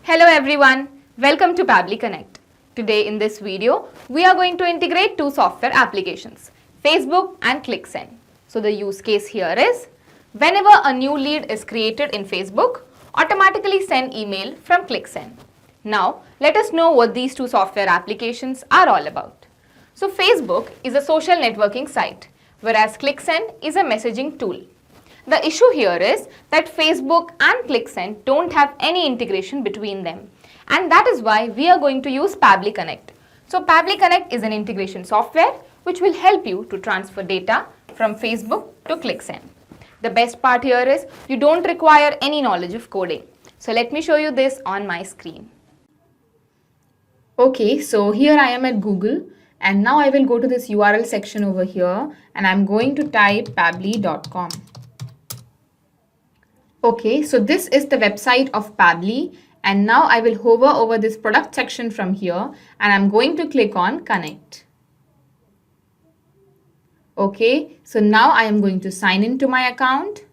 Hello everyone, welcome to Pabbly Connect. Today in this video, we are going to integrate two software applications, Facebook and ClickSend. So the use case here is, whenever a new lead is created in Facebook, automatically send email from ClickSend. Now, let us know what these two software applications are all about. So Facebook is a social networking site, whereas ClickSend is a messaging tool. The issue here is that Facebook and ClickSend don't have any integration between them, and that is why we are going to use Pabbly Connect. So Pabbly Connect is an integration software which will help you to transfer data from Facebook to ClickSend. The best part here is you don't require any knowledge of coding. So let me show you this on my screen. Okay, so here I am at Google, and now I will go to this URL section over here, and I'm going to type pabbly.com. Okay, so this is the website of Pabbly, and now I will hover over this product section from here, and I'm going to click on Connect. Okay, so now I am going to sign into my account.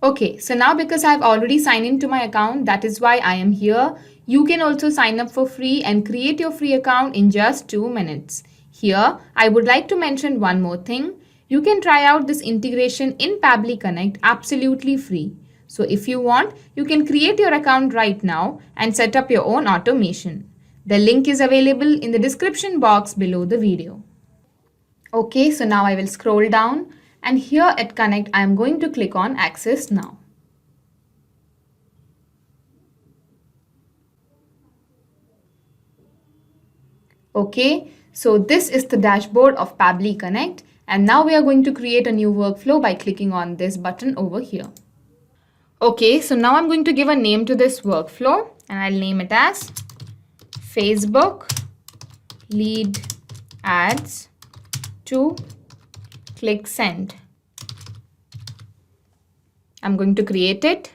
Okay, so now because I've already signed into my account, that is why I am here. You can also sign up for free and create your free account in just 2 minutes. Here, I would like to mention one more thing. You can try out this integration in Pabbly Connect absolutely free. So if you want, you can create your account right now and set up your own automation. The link is available in the description box below the video. Okay, so now I will scroll down, and here at Connect, I am going to click on Access Now. Okay, so this is the dashboard of Pabbly Connect, and now we are going to create a new workflow by clicking on this button over here. Okay, so now I'm going to give a name to this workflow, and I'll name it as Facebook Lead Ads to ClickSend. I'm going to create it.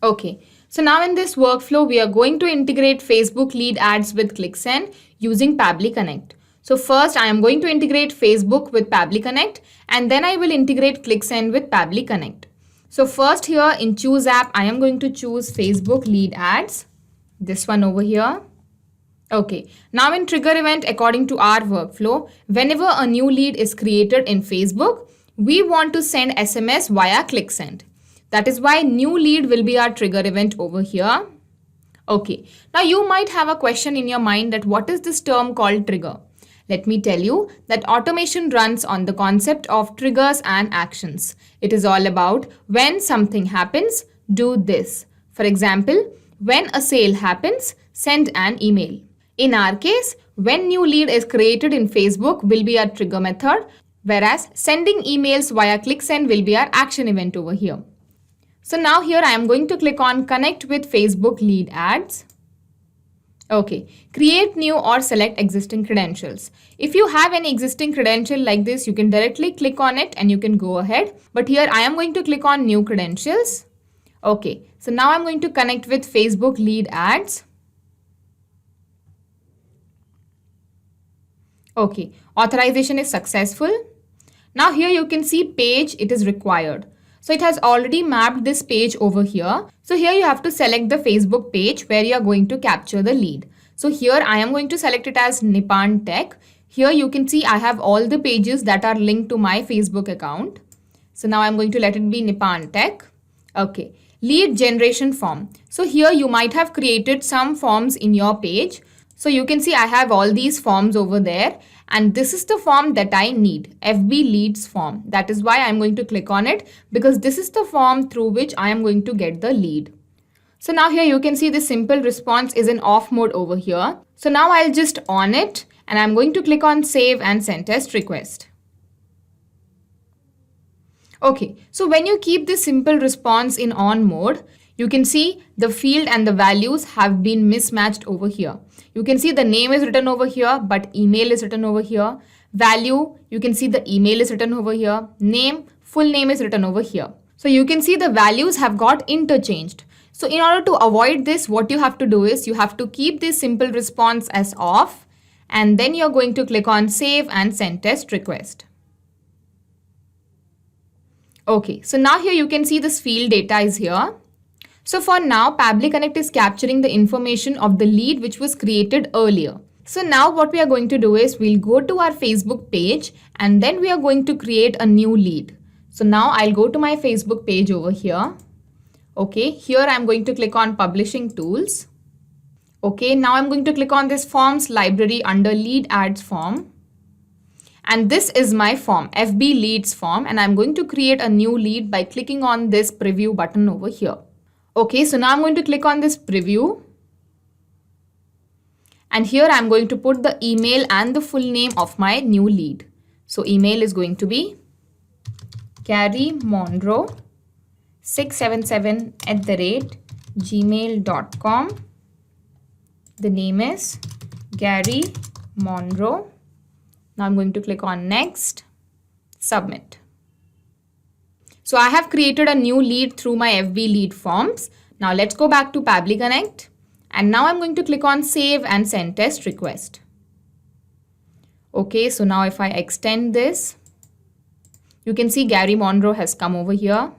Okay, so now in this workflow, we are going to integrate Facebook lead ads with ClickSend using Pabbly Connect. So first, I am going to integrate Facebook with Pabbly Connect, and then I will integrate ClickSend with Pabbly Connect. So first here in Choose App, I am going to choose Facebook lead ads, this one over here. Okay, now in trigger event, according to our workflow, whenever a new lead is created in Facebook, we want to send SMS via ClickSend. That is why new lead will be our trigger event over here. Okay, now you might have a question in your mind that what is this term called trigger? Let me tell you that automation runs on the concept of triggers and actions. It is all about when something happens, do this. For example, when a sale happens, send an email. In our case, when new lead is created in Facebook will be our trigger method, whereas sending emails via ClickSend will be our action event over here. So now here I am going to click on Connect with Facebook Lead Ads. Okay, create new or select existing credentials. If you have any existing credential like this, you can directly click on it and you can go ahead. But here I am going to click on New Credentials. Okay, so now I'm going to connect with Facebook Lead Ads. Okay, authorization is successful. Now here you can see page, it is required. So it has already mapped this page over here. So here you have to select the Facebook page where you are going to capture the lead. So here I am going to select it as Nippon Tech. Here you can see I have all the pages that are linked to my Facebook account. So now I'm going to let it be Nippon Tech. Okay, lead generation form. So here you might have created some forms in your page. So you can see I have all these forms over there, and this is the form that I need, FB leads form. That is why I'm going to click on it, because this is the form through which I am going to get the lead. So now here you can see the simple response is in off mode over here. So now I'll just on it, and I'm going to click on save and send test request. Okay, so when you keep this simple response in on mode, you can see the field and the values have been mismatched over here. You can see the name is written over here, but email is written over here. Value, you can see the email is written over here. Name, full name is written over here. So you can see the values have got interchanged. So in order to avoid this, what you have to do is you have to keep this simple response as off, and then you're going to click on save and send test request. Okay, so now here you can see this field data is here. So for now, Pabbly Connect is capturing the information of the lead which was created earlier. So now what we are going to do is we'll go to our Facebook page and then we are going to create a new lead. So now I'll go to my Facebook page over here. Okay, here I'm going to click on Publishing Tools. Okay, now I'm going to click on this Forms library under Lead Ads form. And this is my form, FB Leads form, and I'm going to create a new lead by clicking on this preview button over here. Okay, so now I'm going to click on this preview. And here I'm going to put the email and the full name of my new lead. So email is going to be 𝗪𝗵𝘆 𝗖𝙬𝙬@gmail.com. The name is 𝗪𝗵𝘆. Now I'm going to click on Next, Submit. So I have created a new lead through my FB lead forms. Now let's go back to Pabbly Connect. And now I'm going to click on Save and Send Test Request. Okay, so now if I extend this, you can see 𝗪𝗵𝘆 has come over here.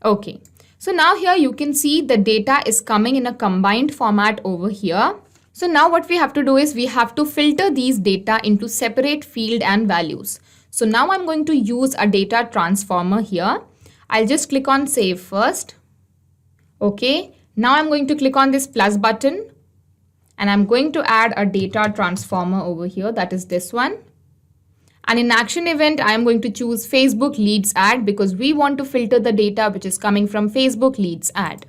Okay, so now here you can see the data is coming in a combined format over here. So now what we have to do is we have to filter these data into separate field and values. So now I'm going to use a data transformer here. I'll just click on Save first. Okay, now I'm going to click on this plus button and I'm going to add a data transformer over here, that is this one. And in action event, I am going to choose Facebook Leads Ad because we want to filter the data which is coming from Facebook Leads Ad.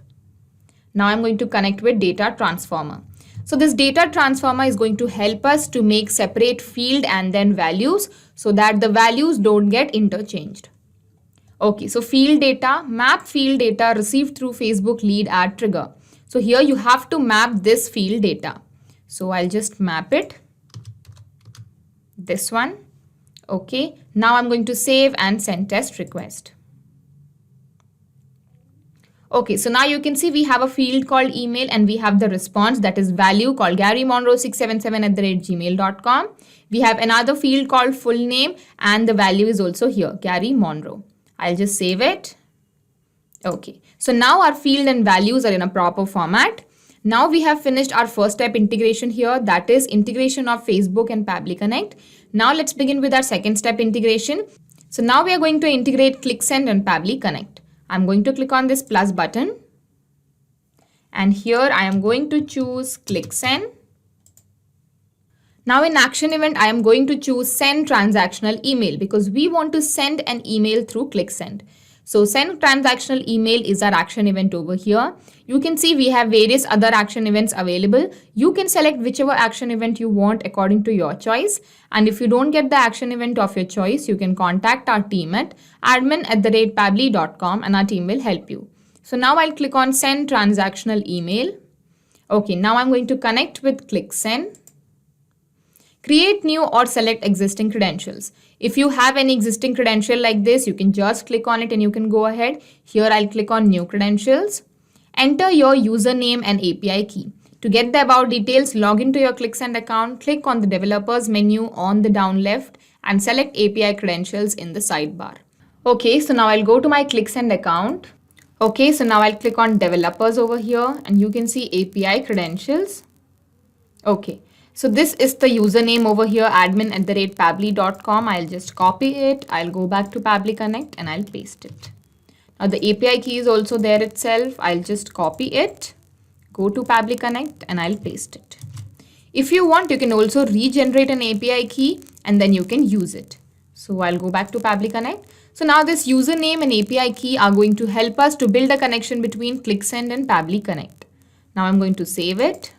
Now I'm going to connect with data transformer. So this data transformer is going to help us to make separate field and then values so that the values don't get interchanged. Okay, so field data, map field data received through Facebook lead ad trigger. So here you have to map this field data. So I'll just map it. This one. Okay, now I'm going to save and send test request. Okay, so now you can see we have a field called email and we have the response, that is value called 𝗪𝗵𝘆 𝗖𝙬𝙬@gmail.com. We have another field called full name and the value is also here, 𝗪𝗵𝘆. I'll just save it. Okay, so now our field and values are in a proper format. Now we have finished our first step integration here, that is integration of Facebook and Pabbly Connect. Now let's begin with our second step integration. So now we are going to integrate ClickSend and Pabbly Connect. I'm going to click on this plus button and here I am going to choose ClickSend. Now in action event, I am going to choose send transactional email because we want to send an email through ClickSend. So send transactional email is our action event over here. You can see we have various other action events available. You can select whichever action event you want according to your choice. And if you don't get the action event of your choice, you can contact our team at admin@pabbly.com and our team will help you. So now I'll click on send transactional email. Okay, now I'm going to connect with ClickSend. Create new or select existing credentials. If you have any existing credential like this, you can just click on it and you can go ahead. Here I'll click on new credentials. Enter your username and API key. To get the about details, log into your ClickSend account, click on the developers menu on the down left and select API credentials in the sidebar. Okay, so now I'll go to my ClickSend account. Okay, so now I'll click on developers over here and you can see API credentials. Okay. So this is the username over here, admin@pabbly.com. I'll just copy it. I'll go back to Pabbly Connect and I'll paste it. Now the API key is also there itself. I'll just copy it, go to Pabbly Connect and I'll paste it. If you want, you can also regenerate an API key and then you can use it. So I'll go back to Pabbly Connect. So now this username and API key are going to help us to build a connection between ClickSend and Pabbly Connect. Now I'm going to save it.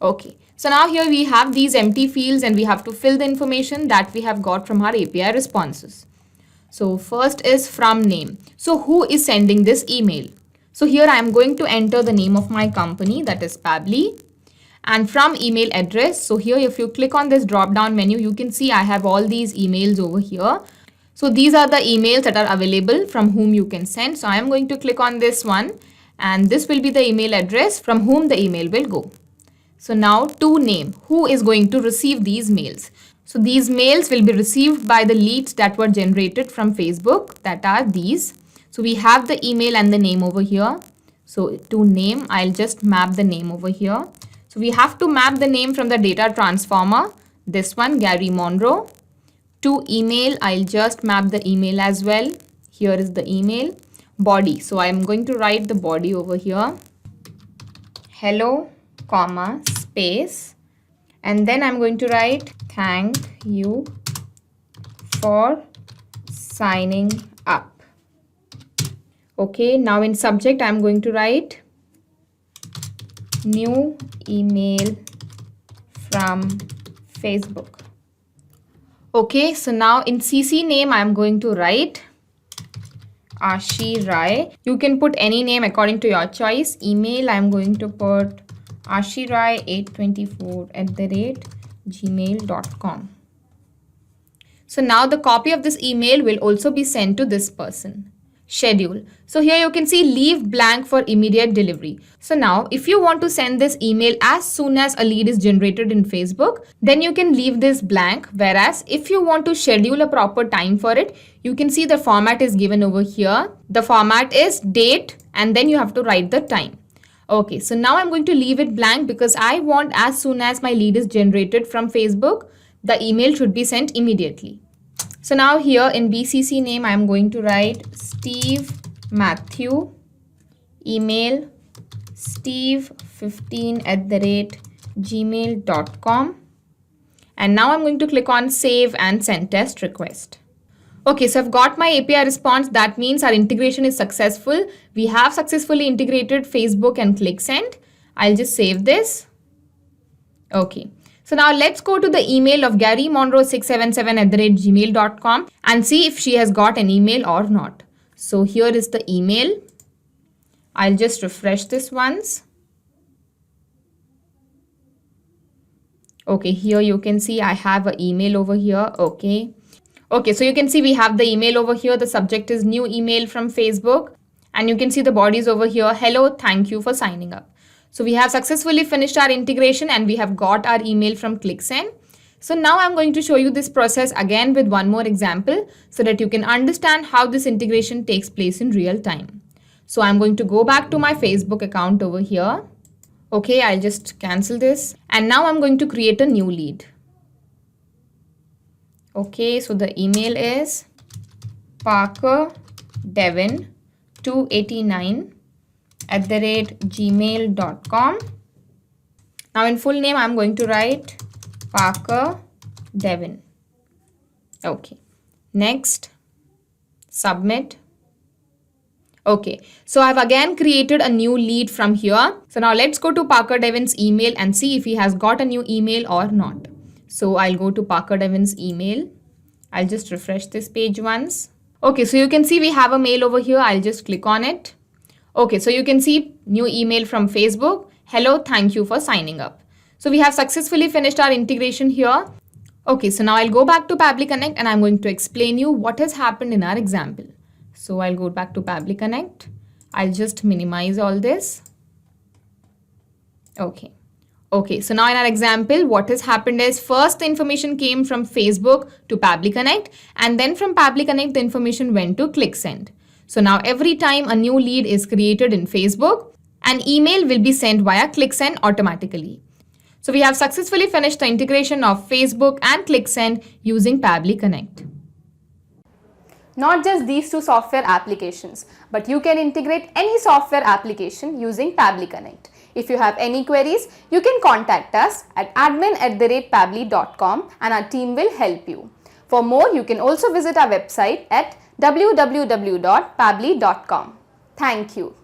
Okay, so now here we have these empty fields and we have to fill the information that we have got from our API responses. So first is from name. So who is sending this email? So here I am going to enter the name of my company, that is Pabbly. And from email address, so here if you click on this drop down menu, you can see I have all these emails over here. So these are the emails that are available from whom you can send. So I am going to click on this one and this will be the email address from whom the email will go. So now to name, who is going to receive these mails? So these mails will be received by the leads that were generated from Facebook, that are these. So we have the email and the name over here. So to name, I'll just map the name over here. So we have to map the name from the data transformer, this one, 𝗪𝗵𝘆. To email, I'll just map the email as well. Here is the email. Body, so I'm going to write the body over here. Hello, comma, space. And then I'm going to write thank you for signing up. Okay, now in subject, I'm going to write new email from Facebook. Okay, so now in CC name, I'm going to write 𝗪𝗆 𝗼𝗯𝗯𝗪. You can put any name according to your choice. Email, I'm going to put 𝗪𝗆824@gmail.com. So now the copy of this email will also be sent to this person. Schedule. So here you can see leave blank for immediate delivery. So now if you want to send this email as soon as a lead is generated in Facebook, then you can leave this blank. Whereas if you want to schedule a proper time for it, you can see the format is given over here. The format is date and then you have to write the time. Okay, so now I'm going to leave it blank because I want as soon as my lead is generated from Facebook, the email should be sent immediately. So now here in BCC name, I'm going to write Steve Matthew, email steve15@gmail.com. And now I'm going to click on save and send test request. Okay, so I've got my API response. That means our integration is successful. We have successfully integrated Facebook and ClickSend. I'll just save this. Okay. So now let's go to the email of 𝗪𝗵𝘆677@gmail.com and see if she has got an email or not. So here is the email. I'll just refresh this once. Okay, here you can see I have an email over here. Okay, so you can see we have the email over here. The subject is new email from Facebook. And you can see the bodies over here. Hello, thank you for signing up. So we have successfully finished our integration and we have got our email from ClickSend. So now I'm going to show you this process again with one more example so that you can understand how this integration takes place in real time. So I'm going to go back to my Facebook account over here. Okay, I'll just cancel this. And now I'm going to create a new lead. Okay, so the email is parkerdevin289@gmail.com. Now in full name, I'm going to write Parker Devin. Okay, next, submit. Okay, so I've again created a new lead from here. So now let's go to Parker Devin's email and see if he has got a new email or not. So I'll go to Parker Devin's email. I'll just refresh this page once. Okay, so you can see we have a mail over here. I'll just click on it. Okay, so you can see new email from Facebook. Hello, thank you for signing up. So we have successfully finished our integration here. Okay, so now I'll go back to Pabbly Connect and I'm going to explain you what has happened in our example. So I'll go back to Pabbly Connect. I'll just minimize all this. Okay, so now in our example, what has happened is first the information came from Facebook to Pabbly Connect and then from Pabbly Connect, the information went to ClickSend. So now every time a new lead is created in Facebook, an email will be sent via ClickSend automatically. So we have successfully finished the integration of Facebook and ClickSend using Pabbly Connect. Not just these two software applications, but you can integrate any software application using Pabbly Connect. If you have any queries, you can contact us at admin@pabbly.com and our team will help you. For more, you can also visit our website at www.pabbly.com. Thank you.